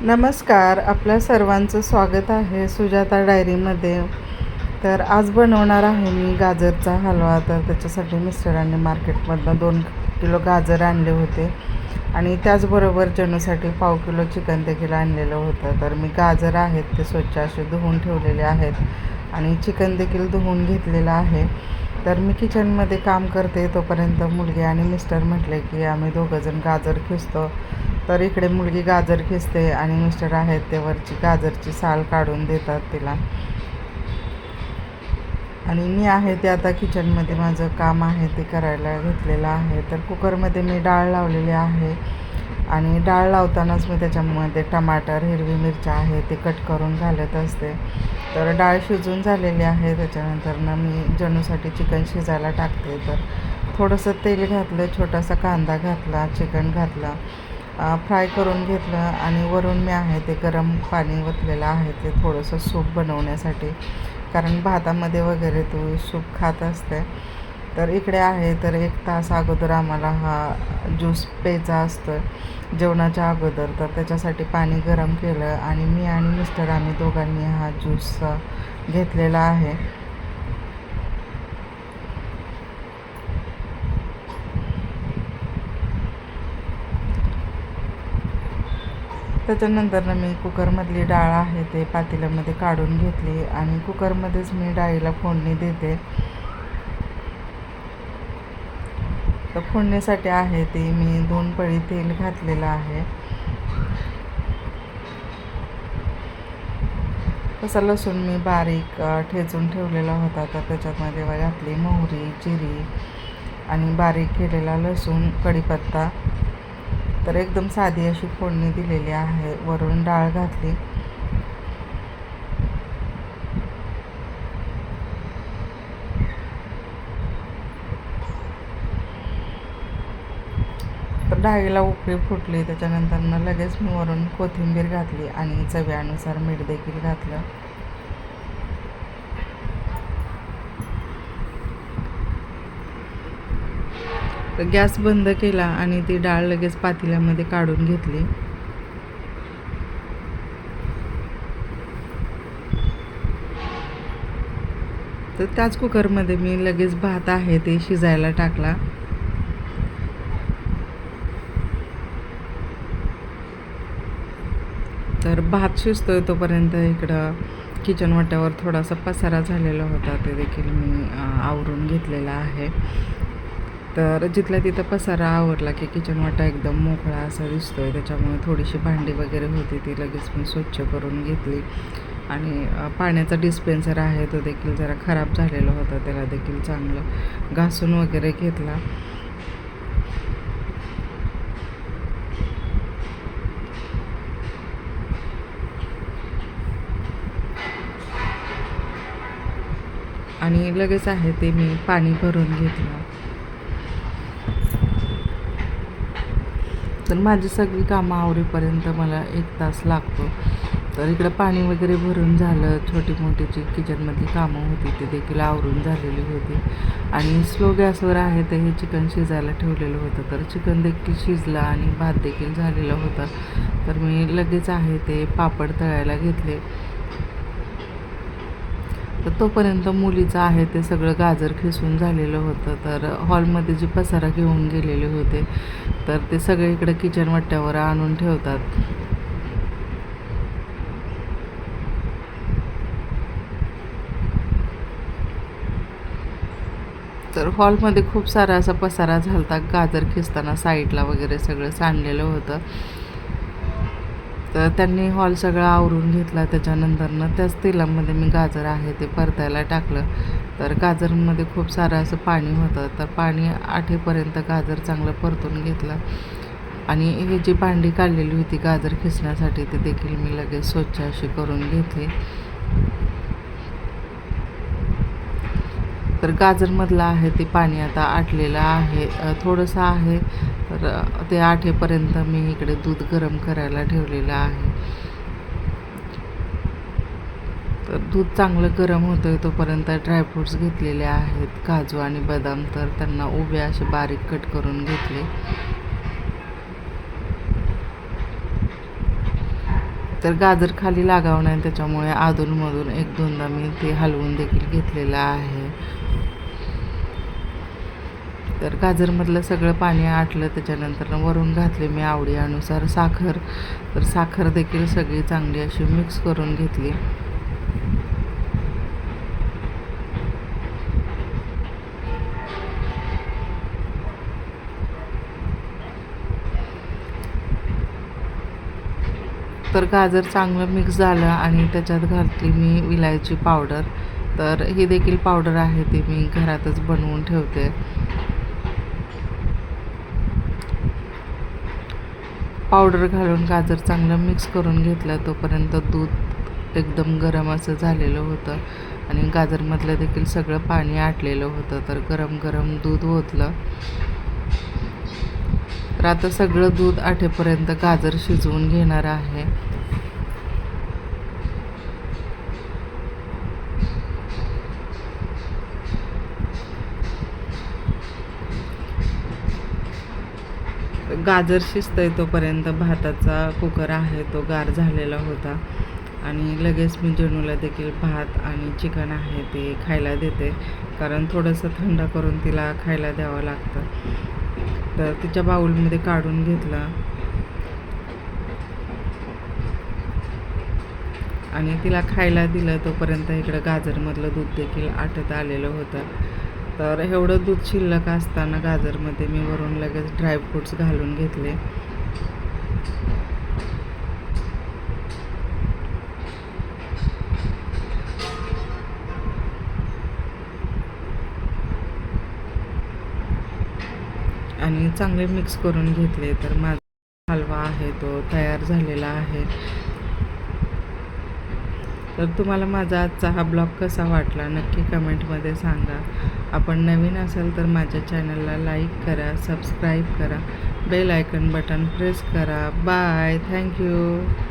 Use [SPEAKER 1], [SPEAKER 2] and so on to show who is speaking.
[SPEAKER 1] नमस्कार. आपल्या सर्वांचं स्वागत आहे सुजाता डायरीमध्ये. तर आज बनवणार आहे मी गाजरचा हलवा. तर त्याच्यासाठी मिस्टरांनी मार्केटमधनं 2 किलो गाजर आणले होते आणि त्याचबरोबर जनूसाठी 1/2 किलो चिकन देखील आणलेलं होतं. तर मी गाजर आहेत ते स्वच्छ असे धुवून ठेवलेले आहेत आणि चिकन देखील धुवून घेतलेलं आहे. तर मी किचनमध्ये काम करते तोपर्यंत मुलगी आणि मिस्टर म्हटले की आम्ही दोघंजण गाजर खिसतो. तर इकडे मुलगी गाजर खिसते आणि मिस्टर आहेत ते वरची गाजरची साल काढून देतात तिला. आणि मी आहे ते आता किचनमध्ये माझं काम आहे ते करायला घेतलेलं आहे. तर कुकरमध्ये मी डाळ लावलेली आहे आणि डाळ लावतानाच मी त्याच्यामध्ये टमाटर, हिरवी मिरच्या आहे ते कट करून घालत असते. तर डाळ शिजून झालेली आहे. त्याच्यानंतरनं मी जनूसाठी चिकन शिजायला टाकते. तर थोडंसं तेल घातलं, छोटासा कांदा घातला, चिकन घातला, फ्राय करून घेतलं आणि वरून मी आहे ते गरम पाणी ओतलेलं आहे ते थोडंसं सूप बनवण्यासाठी, कारण भातामध्ये वगैरे तो सूप खात असते. तर इकडे आहे तर 1 तास अगोदर आम्हाला हा ज्यूस प्यायचा असतो जेवणाच्या अगोदर. तर त्याच्यासाठी पाणी गरम केलं आणि मी आणि मिस्टर आम्ही दोघांनी हा ज्यूस घेतलेला आहे. त्याच्यानंतर मी कुकरमधली डाळ आहे ते पातेल्यामध्ये काढून घेतली आणि कुकरमध्येच मी डाळीला फोडणी देते. तर फोडणीसाठी आहे ते मी 2 पळी तेल घातलेलं आहे. तसा लसूण मी बारीक ठेचून ठेवलेला होता. तर त्याच्यामध्ये घातली मोहरी, जिरी आणि बारीक केलेला लसूण, कढीपत्ता. तर एकदम साधी अशी फोडणी दिलेली आहे. वरून डाळ घातली. तर डाळीला उकळी फुटली. त्याच्यानंतर लगेच मी वरून कोथिंबीर घातली आणि चवीनुसार मीठ देखील घातलं. तर गॅस बंद केला आणि ती डाळ लगेच पातेल्यामध्ये काढून घेतली. तर त्याच कुकरमध्ये मी लगेच भात आहे ते शिजायला टाकला. तर भात शिजतोय तोपर्यंत इकडं किचन वाट्यावर थोडासा पसारा झालेला होता ते देखील मी आवरून घेतलेला आहे. तर जिथल्या तिथं पसारा आवरला की किचन वाटा एकदम मोकळा असा दिसतोय. त्याच्यामुळे थोडीशी भांडी वगैरे होती ती लगेच मी स्वच्छ करून घेतली आणि पाण्याचा डिस्पेन्सर आहे तो देखील जरा खराब झालेला होता, त्याला देखील चांगलं घासून वगैरे घेतला. आणि लगेच आहे ते मी पाणी भरून घेतलं. तर माझी सगळी कामं आवरेपर्यंत मला 1 तास लागतो. तर इकडं पाणी वगैरे भरून झालं. छोटी मोठी जी किचनमधली कामं होती ती देखील आवरून झालेली होती आणि स्लो गॅसवर आहे ते हे चिकन शिजायला ठेवलेलं होतं. तर चिकन देखील शिजलं आणि भात देखील झालेलं होतं. तर मी लगेच आहे ते पापड तळायला घेतले. तर तोपर्यंत मुलीचं आहे ते सगळं गाजर खिसून झालेलं होतं. तर हॉलमध्ये जे पसारा घेऊन गेलेले होते तर ते सगळे इकडे किचन वाट्यावर आणून ठेवतात. तर हॉलमध्ये खूप सारा असा पसारा झालता. गाजर खिसताना साईडला वगैरे सगळं सांडलेलं होतं. तर त्यांनी हॉल सगळा आवरून घेतला. त्याच्यानंतरनं त्याच तेलामध्ये मी गाजर आहे ते परतायला टाकलं. तर गाजरमध्ये खूप सारं असं पाणी होतं. तर पाणी आटेपर्यंत गाजर चांगलं परतून घेतलं आणि ही जी भांडी काढलेली होती गाजर खिसण्यासाठी ती देखील मी लगेच स्वच्छ अशी करून घेतली. तर गाजरमधलं आहे ते पाणी आता आटलेलं आहे. थोडंसं आहे तर ते आटेपर्यंत मी इकडे दूध गरम करायला ठेवलेलं आहे. तर दूध चांगलं गरम होतं तोपर्यंत ड्रायफ्रूट्स घेतलेले आहेत, काजू आणि बदाम. तर त्यांना उभे असे बारीक कट करून घेतले. तर गाजर खाली लागावं नाही त्याच्यामुळे अधूनमधून एक दोनदा मी ते हलवून देखील घेतलेलं आहे. तर गाजरमधलं सगळं पाणी आटलं त्याच्यानंतर वरून घातले मी आवडीनुसार साखर. तर साखर देखील सगळी चांगली अशी मिक्स करून घेतली. तर गाजर चांगलं मिक्स झालं आणि त्याच्यात घातली मी विलायची पावडर. तर ही देखील पावडर आहे ती मी घरातच बनवून ठेवते. पावडर घालून गाजर चांगलं मिक्स करून घेतलं. तोपर्यंत दूध एकदम गरम असं झालेलं होतं आणि गाजरमधलं देखील सगळं पाणी आटलेलं होतं. तर गरम गरम दूध ओतलं. तर आता सगळं दूध आटेपर्यंत गाजर शिजवून घेणार आहे. गाजर शिजतंय तोपर्यंत भाताचा कुकर आहे तो गार झालेला होता आणि लगेच मी जणूला देखील भात आणि चिकन आहे ते खायला देते, कारण थोडंसं थंड करून तिला खायला द्यावं लागतं. तर तिच्या बाऊलमध्ये काढून घेतलं आणि तिला खायला दिलं. तोपर्यंत इकडं गाजरमधलं दूध देखील आटत आलेलं होतं. तर एवढं दूध शिल्लक असताना गाजरमध्ये मी वरून लगेच ड्रायफ्रूट्स घालून घेतले. आणि चांगले मिक्स करून घेतले. तर माझा हलवा आहे तो तयार झालेला आहे. तर तुम्हाला माझा आजचा हा ब्लॉग कसा वाटला नक्की कमेंटमध्ये सांगा. आपण नवीन असाल तर माझ्या चॅनलला लाईक करा, सबस्क्राईब करा, बेल आयकन बटन प्रेस करा. Bye, thank you.